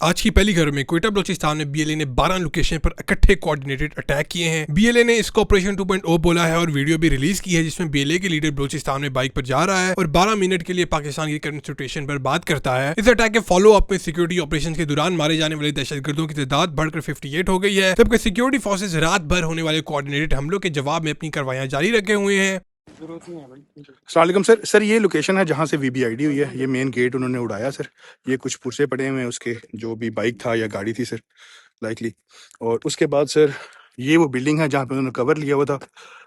آج کی پہلی خبر میں کوئٹہ بلوچستان میں BLA نے 12 لوکیشن پر اکٹھے کوارڈینیٹڈ اٹیک کیے ہیں۔ BLA نے اس کو آپریشن 2.0 بولا ہے اور ویڈیو بھی ریلیز کی ہے جس میں BLA کے لیڈر بلوچستان میں بائک پر جا رہا ہے اور 12 منٹ کے لیے پاکستان کی کرنٹ سچویشن پر بات کرتا ہے۔ اس اٹیک کے فالو اپ میں سیکیورٹی آپریشن کے دوران مارے جانے والے دہشت گردوں کی تعداد بڑھ کر 58 ہو گئی ہے، جبکہ سیکیورٹی فورسز رات بھر ہونے والے کوارڈینیٹڈ حملوں کے جواب میں اپنی کارروائیاں جاری رکھے ہوئے ہیں۔ السلام علیکم سر یہ لوکیشن ہے جہاں سے VBID ہوئی ہے، یہ مین گیٹ انہوں نے اڑایا سر، یہ کچھ پرسے پڑے ہوئے ہیں اس کے جو بھی بائک تھا یا گاڑی تھی سر لائکلی، اور اس کے بعد سر یہ وہ بلڈنگ ہے جہاں پہ انہوں نے کور لیا ہوا تھا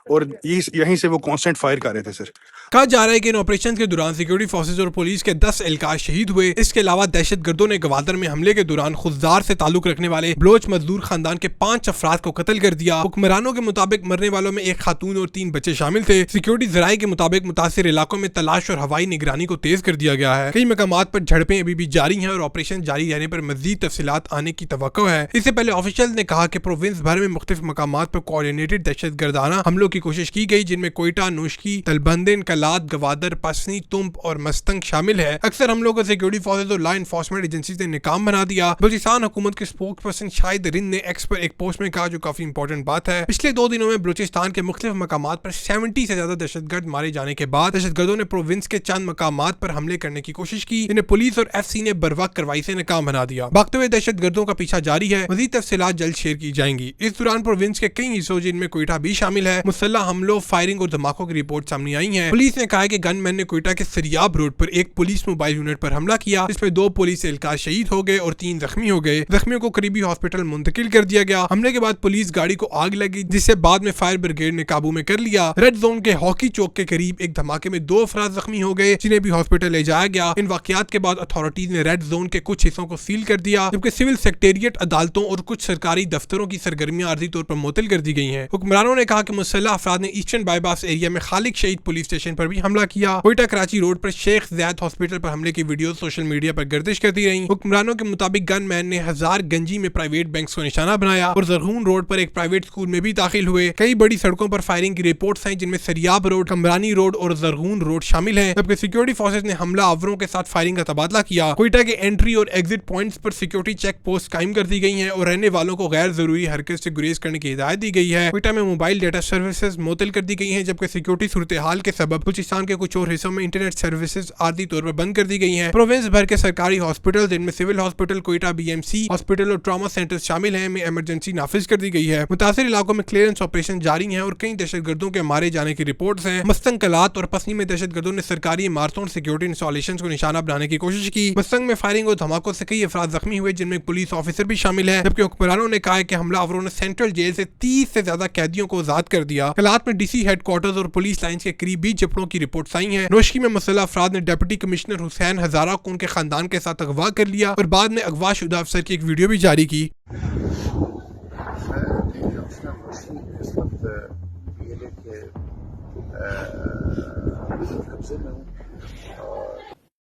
اور یہیں سے وہ کانسٹنٹ فائر کر رہے تھے سر۔ کہا جا رہا ہے کہ ان آپریشن کے دوران سیکیورٹی فورسز اور پولیس کے 10 اہلکار شہید ہوئے۔ اس کے علاوہ دہشت گردوں نے گوادر میں حملے کے دوران خضدار سے تعلق رکھنے والے بلوچ مزدور خاندان کے 5 افراد کو قتل کر دیا۔ حکمرانوں کے مطابق مرنے والوں میں ایک خاتون اور 3 بچے شامل تھے۔ سیکیورٹی ذرائع کے مطابق متاثر علاقوں میں تلاش اور ہوائی نگرانی کو تیز کر دیا گیا ہے۔ کئی مقامات پر جھڑپیں ابھی بھی جاری ہیں اور آپریشن جاری رہنے پر مزید تفصیلات آنے کی توقع ہے۔ اس سے پہلے آفیشل نے کہا کہ پروونس بھر میں مختلف مقامات پر کوارڈینیٹڈ دہشت گردانہ حملوں کی کوشش کی گئی، جن میں کوئٹہ، نوشکی، تلبندن، کلات، گوادر، پسنی، تمب اور مستنگ شامل ہے۔ اکثر حملوں کو سیکیورٹی فورسز اور لا انفورسمنٹ ایجنسیز نے ناکام بنا دیا۔ بلوچستان حکومت کے اسپوکس پرسن شاہد رند نے ایکس پر ایک پوسٹ میں کہا جو کافی امپورٹنٹ بات ہے، پچھلے 2 دنوں میں بلوچستان کے مختلف مقامات پر 70 سے زیادہ دہشت گرد مارے جانے کے بعد دہشت گردوں نے پروونس کے چند مقامات پر حملے کرنے کی کوشش کی، جنہیں پولیس اور FC نے بروقت کارروائی سے ناکام بنا دیا۔ بھاگتے ہوئے دہشت گردوں کا پیچھا جاری ہے، مزید تفصیلات جلد شیئر کی جائیں گی۔ اس دوران پروونس کے کئی حصوں جن میں کوئٹہ بھی شامل ہے مسلح حملوں، فائرنگ اور دھماکوں کی رپورٹ سامنے آئی ہیں۔ پولیس نے کہا ہے کہ گن مین نے کوئٹہ کے سریاب روڈ پر ایک پولیس موبائل یونٹ پر حملہ کیا، جس میں 2 پولیس اہلکار شہید ہو گئے اور 3 زخمی ہو گئے۔ زخمیوں کو قریبی ہاسپٹل منتقل کر دیا گیا۔ حملے کے بعد پولیس گاڑی کو آگ لگی جس سے بعد میں فائر بریگیڈ نے قابو میں کر لیا۔ ریڈ زون کے ہاکی چوک کے قریب ایک دھماکے میں 2 افراد زخمی ہو گئے جنہیں بھی ہاسپٹل لے جایا گیا۔ ان واقعات کے بعد اتھارٹیز نے ریڈ زون کے کچھ حصوں کو سیل کر دیا، جبکہ سول سیکریٹریٹ، عدالتوں اور کچھ سرکاری دفتروں کی سرگرمیاں عارضی طور پر معطل کر دی گئی ہیں۔ حکمرانوں نے کہا کہ مسلح افراد نے ایسٹرن بائی پاس ایریا میں خالق شہید پولیس اسٹیشن پر بھی حملہ کیا۔ کوئٹہ کراچی روڈ پر شیخ زید ہاسپٹل پر حملے کی ویڈیوز سوشل میڈیا پر گردش کرتی رہیں۔ حکمرانوں کے مطابق گن مین نے ہزار گنجی میں پرائیویٹ بینکس کو نشانہ بنایا اور زرغون روڈ پر ایک پرائیویٹ اسکول میں بھی داخل ہوئے۔ کئی بڑی سڑکوں پر فائرنگ کی رپورٹس ہیں جن میں سریاب روڈ، کمرانی روڈ اور زرغون روڈ شامل ہیں، جبکہ سیکیورٹی فورسز نے حملہ آوروں کے ساتھ فائرنگ کا تبادلہ کیا۔ کوئٹہ کے انٹری اور ایگزٹ پوائنٹس پر سیکیورٹی چیک پوسٹ قائم کر دی گئی ہیں اور رہنے والوں کو غیر ضروری حرکت سے گریز کرنے کی ہدایت دی گئی ہے۔ کوئٹہ میں موبائل ڈیٹا سروسز معطل کر دی گئی ہیں، جبکہ سیکیورٹی صورتحال کے سبب بلوچستان کے کچھ اور حصوں میں انٹرنیٹ سروسز عارضی طور پر بند کر دی گئی ہیں۔ پروونس بھر کے سرکاری ہاسپٹل جن میں civil hospital, Quetta BMC hospital اور ٹراما سینٹرز شامل ہیں میں ایمرجنسی نافذ کر دی گئی ہے۔ متاثر علاقوں میں کلیئرنس آپریشن جاری ہیں اور کئی دہشت گردوں کے مارے جانے کی رپورٹس ہیں۔ مستنگ، کلات اور پسنی میں دہشت گردوں نے سرکاری عمارتوں اور سیکیورٹی انسٹالیشنز کو نشانہ بنانے کی کوشش کی۔ مستنگ میں فائرنگ اور دھماکوں سے کئی افراد زخمی ہوئے جن میں پولیس آفیسر بھی شامل ہے، جبکہ حکمرانوں نے کہا ہے کہ حملہ آوروں نے سینٹرل جیل سے 30 سے زیادہ قیدیوں کو آزاد کر دیا۔ کلات میں DC ہیڈ کوارٹرز اور پولیس لائنز کے قریب بھی جھڑپوں کی رپورٹس آئی ہیں۔ نوشکی میں مسلح افراد نے ڈپٹی کمشنر حسین ہزارہ کو ان کے خاندان کے ساتھ اغوا کر لیا اور بعد میں اغوا شدہ افسر کی ایک ویڈیو بھی جاری کی۔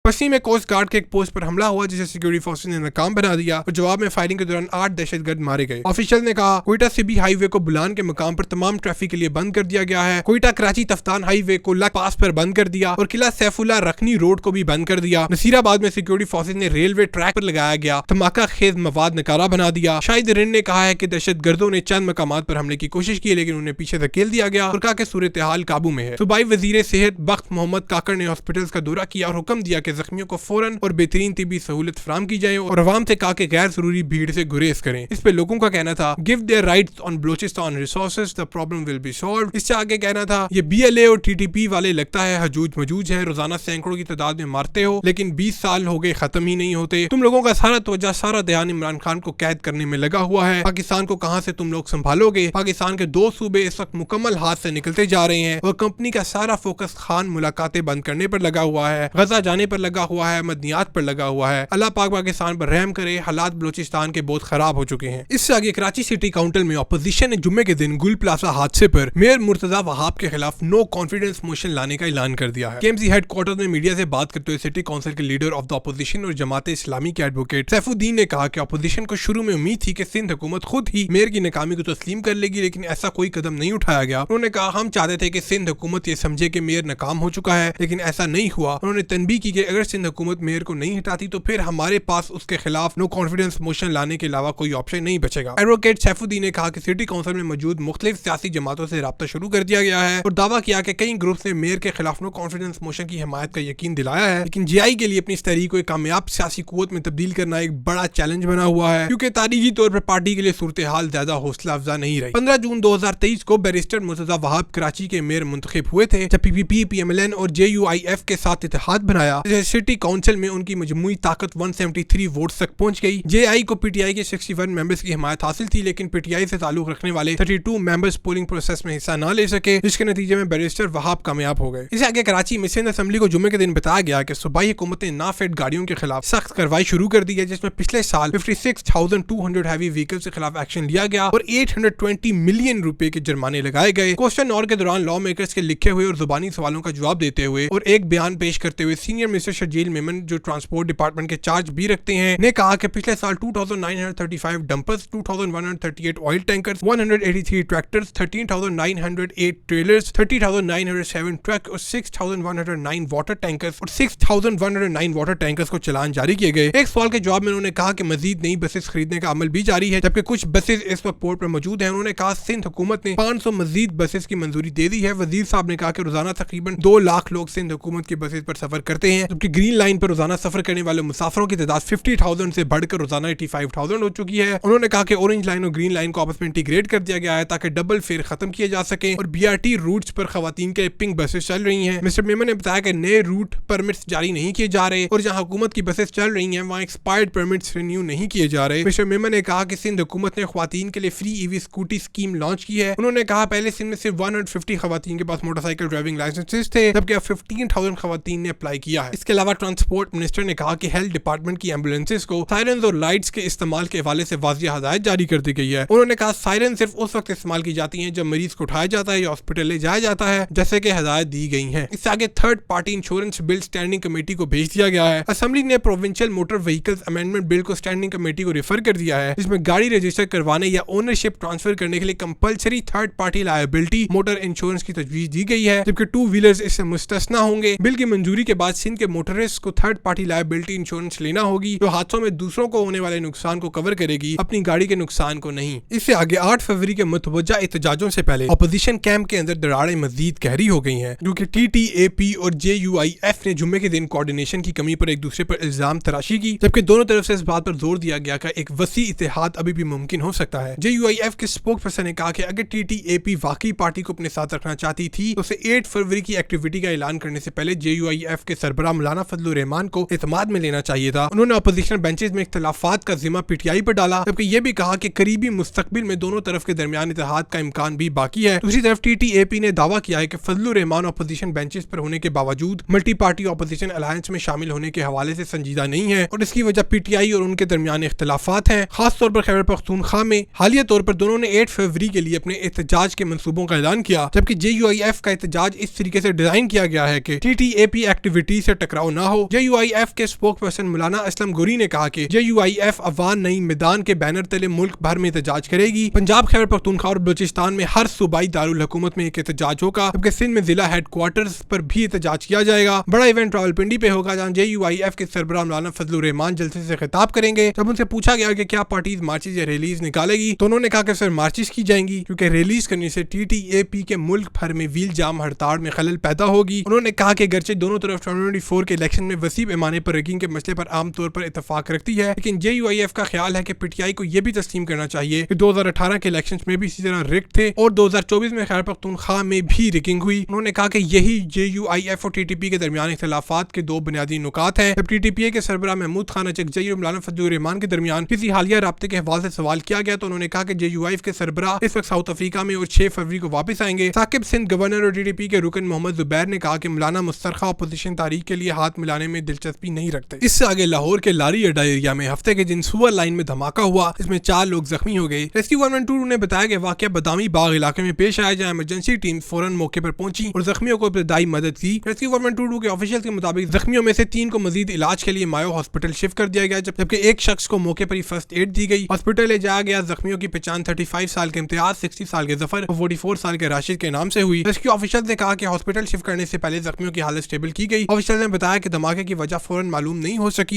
پسنی میں کوسٹ گارڈ کے ایک پوسٹ پر حملہ ہوا جسے سیکیورٹی فورسز نے ناکام بنا دیا اور جواب میں فائرنگ کے دوران 8 دہشت گرد مارے گئے۔ آفیشل نے کہا کوئٹہ سبی ہائی وے کو بلان کے مقام پر تمام ٹریفک کے لیے بند کر دیا گیا ہے۔ کوئٹہ کراچی تفتان ہائی وے کو لک پاس پر بند کر دیا اور قلعہ سیف اللہ رکنی روڈ کو بھی بند کر دیا۔ نصیر آباد میں سیکیورٹی فورسز نے ریلوے ٹریک پر لگایا گیا دھماکہ خیز مواد نکارہ بنا دیا۔ شاہد رند نے کہا ہے کہ دہشت گردوں نے چند مقامات پر حملے کی کوشش کی لیکن انہیں پیچھے دھکیل دیا گیا اور کہا کہ صورتحال قابو میں ہے۔ صوبائی وزیر صحت بخت محمد کاکڑ نے ہاسپٹلز کا دورہ کیا اور حکم دیا کہ زخمیوں کو فوراً اور بہترین طبی سہولت فراہم کی جائے اور عوام سے کہا کہ غیر ضروری بھیڑ سے گریز کریں۔ اس پہ لوگوں کا کہنا تھا give their rights on Balochistan resources the problem will be solved۔ اس سے آگے کہنا تھا یہ BLA اور TTP والے لگتا ہے حجوج مجوج ہے، روزانہ سینکڑوں کی تعداد میں مارتے ہو لیکن 20 سال ہو گئے ختم ہی نہیں ہوتے۔ تم لوگوں کا سارا توجہ، سارا دھیان عمران خان کو قید کرنے میں لگا ہوا ہے۔ پاکستان کو کہاں سے تم لوگ سنبھالو گے؟ پاکستان کے 2 صوبے اس وقت مکمل ہاتھ سے نکلتے جا رہے ہیں اور کمپنی کا سارا فوکس خان ملاقاتیں بند کرنے پر لگا ہوا ہے، غزہ جانے پر لگا ہوا ہے، مدنیات پر لگا ہوا ہے۔ اللہ پاک پاکستان پر رحم کرے، حالات بلوچستان کے بہت خراب ہو چکے ہیں۔ اس سے آگے کراچی سٹی کاؤنسل میں اپوزیشن نے جمعے کے دن گل پلازا حادثے پر میئر مرتضی وہاب کے خلاف نو کانفیڈنس موشن لانے کا اعلان کر دیا ہے۔ KMC ہیڈ کوارٹر میں میڈیا سے بات کرتے ہوئے سٹی کاؤنسل کے لیڈر آف دا اپوزیشن اور جماعت اسلامی کے ایڈوکیٹ سیف الدین نے کہا کہ اپوزیشن کو شروع میں امید تھی کہ سندھ حکومت خود ہی میئر کی ناکامی کو تسلیم کر لے گی لیکن ایسا کوئی قدم نہیں اٹھایا گیا۔ انہوں نے کہا ہم چاہتے تھے کہ سندھ حکومت یہ سمجھے کہ میئر ناکام ہو چکا ہے لیکن ایسا نہیں ہوا۔ انہوں نے تنبیہ کی کہ اگر अगर सिंध हुकूमत मेयर को नहीं हटाती तो फिर हमारे पास उसके खिलाफ नो कॉन्फिडेंस मोशन लाने के अलावा कोई ऑप्शन नहीं बचेगा। एडवोकेट सैफुद्दीन ने कहा कि सिटी काउंसिल में मौजूद मुख्तलिफ सियासी जमातों से राब्ता शुरू कर दिया गया है और दावा किया कि कई ग्रुप्स ने मेयर के खिलाफ नो कॉन्फिडेंस मोशन की हिमायत का यकीन दिलाया है, लेकिन जीआई के लिए अपनी इस तहरीक को एक कामयाब सियासी कुव्वत में तब्दील करना एक बड़ा चैलेंज बना हुआ है, क्योंकि तारीखी तौर पर पार्टी के लिए सूरत हाल ज्यादा हौसला अफजा नहीं रही। 15 जून 2023 को बैरिस्टर मुर्तजा वहाब कराची के मेयर मुंतखब हुए थे, जब पीपीपी, पीएमएलएन और जेयूआईएफ के साथ इत्तेहाद बनाया। सिटी काउंसिल में उनकी मजमूई ताकत 173 वोट्स तक पहुंच गई। जेआई को पीटीआई के 61 मेंबर्स की हिमायत हासिल थी, लेकिन पीटीआई से ताल्लुक रखने वाले 32 मेंबर्स पोलिंग प्रोसेस में हिस्सा न ले सके, जिसके नतीजे में बैरिस्टर वहाब कामयाब हो गए। इससे आगे कराची में सिंध असेंबली को जुम्मे के दिन बताया गया कि सूबाई हुकूमत ने नाफेड गाड़ियों के खिलाफ सख्त कार्रवाई शुरू कर दी है, जिसमें पिछले साल 56,200 हैवी व्हीकल्स के खिलाफ एक्शन लिया गया और 820 मिलियन रुपए के जुर्माने लगाए गए। क्वेश्चन आवर के दौरान लॉ मेकर्स के लिखे हुए और जुबानी सवालों का जवाब देते हुए और एक बयान पेश करते हुए सीनियर मिनिस्टर शर्जील मेमन, जो ट्रांसपोर्ट डिपार्टमेंट के चार्ज भी रखते हैं, ने कहा कि पिछले साल 2935 dumpers, 2138 oil tankers, 183 tractors, 13,908 trailers, 30,907 truck और 6,109 वाटर टैंकर्स और 6,109 वाटर टैंकर्स को चालान जारी किए गए। एक सवाल के जवाब में उन्होंने कहा कि मजीद नई बसेस खरीदने का अमल भी जारी है, जबकि कुछ बसेस इस वक्त पोर्ट पर मौजूद हैं। उन्होंने कहा सिंध हुकूमत ने 500 मजीद बसेस की मंजूरी दे दी है। वजीर साहब ने कहा कि रोजाना तकरीबन 2 लाख लोग सिंध हुकूमत की बसेस पर सफर करते हैं, जबकि ग्रीन लाइन पर रोजाना सफर करने वाले मुसाफिरों की तादाद 50,000 से बढ़कर रोजाना 85,000 हो चुकी है। उन्होंने कहा कि ऑरेंज लाइन और ग्रीन लाइन को आपस में इंटीग्रेट कर दिया गया है ताकि डबल फेयर खत्म किए जा सके और बीआरटी रूट्स पर खवातीन के पिंक बसेस चल रही हैं। मिस्टर मेमन ने बताया कि नए रूट परमिट्स जारी नहीं किए जा रहे और जहां हुकूमत की बसेस चल रही हैं वहां एक्सपायर्ड परमिट्स रिन्यू नहीं किए जा रहे। मिस्टर मेमन ने कहा कि सिंध हुकूमत ने खवातीन के लिए free EV scooty scheme launch की है। उन्होंने कहा पहले सिंध में सिर्फ 150 खवातीन के पास मोटरसाइकिल ड्राइविंग लाइसेंसेस थे, जबकि अब 15,000 खवातीन ने अप्लाई किया है। इसके अलावा ट्रांसपोर्ट मिनिस्टर ने कहा कि हेल्थ डिपार्टमेंट की एम्बुलेंसेस को सायरन और लाइट्स के इस्तेमाल के हवाले से वाज़िह हदायत जारी कर दी गई है। उन्होंने कहा सायरन सिर्फ उस वक्त इस्तेमाल की जाती है जब मरीज को उठाया जाता है या हॉस्पिटल ले जाया जाता है, जैसे कि हदायत दी गई है। इससे आगे third party insurance bill standing committee को भेज दिया गया है। असेंबली ने provincial motor vehicles amendment bill को स्टैंडिंग कमेटी को रेफर कर दिया है, जिसमें गाड़ी रजिस्टर करवाने या ओनरशिप ट्रांसफर करने के लिए compulsory third party liability motor insurance की तजवीज दी गई है, जबकि 2 व्हीलर्स इससे मुस्तस्ना होंगे। बिल की मंजूरी के बाद सिंध के मोटरिस्ट को थर्ड पार्टी लायबिलिटी इंश्योरेंस लेना होगी, जो हादसों में दूसरों को होने वाले नुकसान को कवर करेगी, अपनी गाड़ी के नुकसान को नहीं। इससे आगे 8 फरवरी के मुतवज्जा एहतजाजों से पहले अपोजिशन कैंप के अंदर दरारें मजीद गहरी हो गई हैं, क्योंकि टीटीएपी और जेयूआईएफ ने जुम्मे के दिन कोऑर्डिनेशन की कमी पर एक दूसरे पर इल्जाम तराशी की, जबकि दोनों तरफ से इस बात पर जोर दिया गया कि एक वसी इत्तेहाद अभी भी मुमकिन हो सकता है। जेयूआईएफ के स्पोक पर्सन ने कहा कि अगर टीटीएपी वाकई पार्टी को अपने साथ रखना चाहती थी तो उसे 8 फरवरी की एक्टिविटी का ऐलान करने से पहले जेयूआईएफ के सरबराह मौलाना फजलुर रहमान को इत्माद में लेना चाहिए था। उन्होंने अपोजिशन बेंचेस में इख्तिलाफात का जिम्मा पीटीआई पर डाला, जबकि यह भी कहा कि करीबी मुस्तकबिल में दोनों तरफ के दरमियान इत्तेहाद का इम्कान भी बाकी है। दूसरी तरफ टीटीएपी ने दावा किया है कि फजलुर रहमान अपोजिशन बेंचेस पर होने के बावजूद मल्टी पार्टी अपोजिशन अलायंस में शामिल होने के हवाले से संजीदा नहीं है और इसकी वजह पीटीआई और उनके दरमियान इख्तिलाफात हैं। खासतौर पर खैबर पख्तूनख्वा में हालिया तौर पर दोनों ने 8 फरवरी के लिए अपने एहतजाज के मंसूबों का ऐलान किया, जबकि जेयूआईएफ का एहतजाज इस तरीके से डिजाइन किया गया है कि टीटीएपी एक्टिविटी से टकराव ना हो। जेयूआईएफ के स्पोक पर्सन मौलाना असलम गोरी ने कहा कि जेयूआईएफ अवान नई मैदान के बैनर तले मुल्क भर में एहतजाज करेगी। पंजाब, खैबर पख्तूनख्वा और बलूचिस्तान में हर सूबाई दारुल हुकूमत में एक एहतजाज होगा, जबकि सिंध में जिला हेडक्वार्टर्स पर भी एहतजाज किया जाएगा। बड़ा इवेंट रावलपिंडी पे होगा, जहां जेयूआईएफ के सरबराह मौलाना फजलुर रहमान जलसे से खिताब करेंगे। जब उनसे पूछा गया कि क्या पार्टीज मार्चेस या रैलीज निकालेगी तो उन्होंने कहा कि सर मार्चेस की जाएंगी, क्योंकि रैलीज करने से टीटीएपी के मुल्क भर में व्हील जाम हड़ताल में खलल पैदा होगी। उन्होंने कहा कि अगरचे दोनों तरफ 2024 के इलेक्शन में वसी पैमाने पर रैगिंग के मसले पर आमतौर पर इतफाक रखती है, लेकिन जेयूआईएफ का ख्याल है कि पीटीआई को यह भी तस्लीम करना चाहिए कि 2018 के इलेक्शन में भी इसी तरह रिग थे और 2024 में खैबर पख्तूनख्वा में भी रिगिंग हुई। उन्होंने कहा कि यही जेयूआईएफ और टीटीपी के दरमियान इख्तिलाफात के 2 बुनियादी नुकात हैं। जब टीटीपी के सरबराह महमूद खान अचकजई और मौलाना फजलुर रहमान के दरमियान किसी हालिया राब्ते के हवाले से सवाल किया गया तो उन्होंने कहा कि जेयूआईएफ के सरबराह इस वक्त साउथ अफ्रीका में और 6 फरवरी को वापस आएंगे। साकिब सिंध गवर्नर और टीटीपी के रुकन मोहम्मद जुबैर ने कहा कि मौलाना मुस्तरखा अपोजिशन तारीख के लिए हाथ मिलाने में दिलचस्पी नहीं रखते। इससे आगे लाहौर के लारी अड्डा एरिया में हफ्ते के दिन सुअर लाइन में धमाका हुआ, इसमें 4 लोग जख्मी हो गए। रेस्क्यू 112 ने बताया कि वाकया बदामी बाग इलाके में पेश आया, जहां इमरजेंसी टीम फौरन मौके पर पहुंची और जख्मियों को इब्तदाई मदद की। रेस्क्यू 112 के ऑफिशियल के मुताबिक जख्मियों में से 3 को मजीद इलाज के लिए मायो हॉस्पिटल शिफ्ट कर दिया गया, जबकि एक शख्स को मौके पर ही फर्स्ट एड दी गई। हॉस्पिटल ले जाया गया। जख्मियों की पहचान 35 साल के इम्तियाज, 60 साल के जफर और 44 साल के राशिद के नाम से हुई। रेस्क्यू ऑफिसर ने कहा कि हॉस्पिटल शिफ्ट करने से पहले जख्मियों की हालत स्टेबल की गई। ऑफिसर ने बताया بتایا کہ دھماکے کی وجہ فوراً معلوم نہیں ہو سکی